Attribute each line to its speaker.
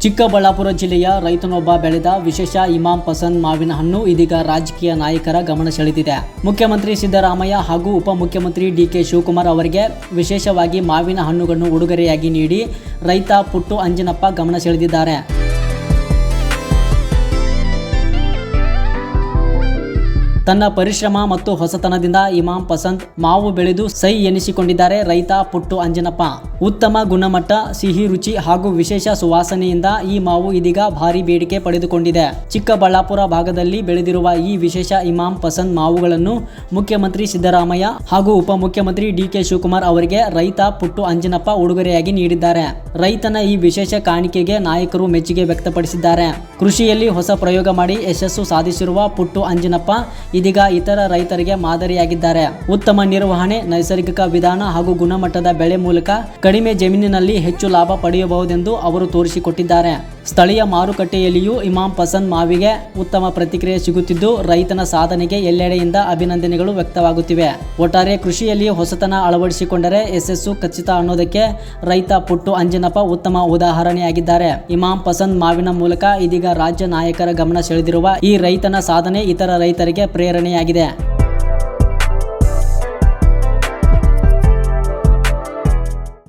Speaker 1: ಚಿಕ್ಕಬಳ್ಳಾಪುರ ಜಿಲ್ಲೆಯ ರೈತನೊಬ್ಬ ಬೆಳೆದ ವಿಶೇಷ ಇಮಾಂ ಪಸಂದ್ ಮಾವಿನ ಹಣ್ಣು ಇದೀಗ ರಾಜಕೀಯ ನಾಯಕರ ಗಮನ ಸೆಳೆದಿದೆ. ಮುಖ್ಯಮಂತ್ರಿ ಸಿದ್ದರಾಮಯ್ಯ ಹಾಗೂ ಉಪಮುಖ್ಯಮಂತ್ರಿ ಡಿಕೆ ಶಿವಕುಮಾರ್ ಅವರಿಗೆ ವಿಶೇಷವಾಗಿ ಮಾವಿನ ಹಣ್ಣುಗಳನ್ನು ಉಡುಗೊರೆಯಾಗಿ ನೀಡಿ ರೈತ ಪುಟ್ಟು ಅಂಜನಪ್ಪ ಗಮನ ಸೆಳೆದಿದ್ದಾರೆ. ತನ್ನ ಪರಿಶ್ರಮ ಮತ್ತು ಹೊಸತನದಿಂದ ಇಮಾಂ ಪಸಂದ್ ಮಾವು ಬೆಳೆದು ಸೈ ಎನಿಸಿಕೊಂಡಿದ್ದಾರೆ ರೈತ ಪುಟ್ಟು ಅಂಜನಪ್ಪ. ಉತ್ತಮ ಗುಣಮಟ್ಟ, ಸಿಹಿ ರುಚಿ ಹಾಗೂ ವಿಶೇಷ ಸುವಾಸನೆಯಿಂದ ಈ ಮಾವು ಇದೀಗ ಭಾರಿ ಬೇಡಿಕೆ ಪಡೆದುಕೊಂಡಿದೆ. ಚಿಕ್ಕಬಳ್ಳಾಪುರ ಭಾಗದಲ್ಲಿ ಬೆಳೆದಿರುವ ಈ ವಿಶೇಷ ಇಮಾಂ ಪಸಂದ್ ಮಾವುಗಳನ್ನು ಮುಖ್ಯಮಂತ್ರಿ ಸಿದ್ದರಾಮಯ್ಯ ಹಾಗೂ ಉಪಮುಖ್ಯಮಂತ್ರಿ ಡಿಕೆ ಶಿವಕುಮಾರ್ ಅವರಿಗೆ ರೈತ ಪುಟ್ಟು ಅಂಜನಪ್ಪ ಉಡುಗೊರೆಯಾಗಿ ನೀಡಿದ್ದಾರೆ. ರೈತನ ಈ ವಿಶೇಷ ಕಾಣಿಕೆಗೆ ನಾಯಕರು ಮೆಚ್ಚುಗೆ ವ್ಯಕ್ತಪಡಿಸಿದ್ದಾರೆ. ಕೃಷಿಯಲ್ಲಿ ಹೊಸ ಪ್ರಯೋಗ ಮಾಡಿ ಯಶಸ್ಸು ಸಾಧಿಸಿರುವ ಪುಟ್ಟು ಅಂಜನಪ್ಪ ಇದೀಗ ಇತರ ರೈತರಿಗೆ ಮಾದರಿಯಾಗಿದ್ದಾರೆ. ಉತ್ತಮ ನಿರ್ವಹಣೆ, ನೈಸರ್ಗಿಕ ವಿಧಾನ ಹಾಗೂ ಗುಣಮಟ್ಟದ ಬೆಳೆ ಮೂಲಕ ಕಡಿಮೆ ಜಮೀನಿನಲ್ಲಿ ಹೆಚ್ಚು ಲಾಭ ಪಡೆಯಬಹುದೆಂದು ಅವರು ತೋರಿಸಿಕೊಟ್ಟಿದ್ದಾರೆ. ಸ್ಥಳೀಯ ಮಾರುಕಟ್ಟೆಯಲ್ಲಿಯೂ ಇಮಾಂ ಪಸಂದ್ ಮಾವಿಗೆ ಉತ್ತಮ ಪ್ರತಿಕ್ರಿಯೆ ಸಿಗುತ್ತಿದ್ದು, ರೈತನ ಸಾಧನೆಗೆ ಎಲ್ಲೆಡೆಯಿಂದ ಅಭಿನಂದನೆಗಳು ವ್ಯಕ್ತವಾಗುತ್ತಿವೆ. ಒಟ್ಟಾರೆ ಕೃಷಿಯಲ್ಲಿ ಹೊಸತನ ಅಳವಡಿಸಿಕೊಂಡರೆ ಯಶಸ್ಸು ಖಚಿತ ಅನ್ನೋದಕ್ಕೆ ರೈತ ಪುಟ್ಟು ಅಂಜನಪ್ಪ ಉತ್ತಮ ಉದಾಹರಣೆಯಾಗಿದ್ದಾರೆ. ಇಮಾಂ ಪಸಂದ್ ಮಾವಿನ ಮೂಲಕ ಇದೀಗ ರಾಜ್ಯ ನಾಯಕರ ಗಮನ ಸೆಳೆದಿರುವ ಈ ರೈತನ ಸಾಧನೆ ಇತರ ರೈತರಿಗೆ ಪ್ರೇರಣೆಯಾಗಿದೆ.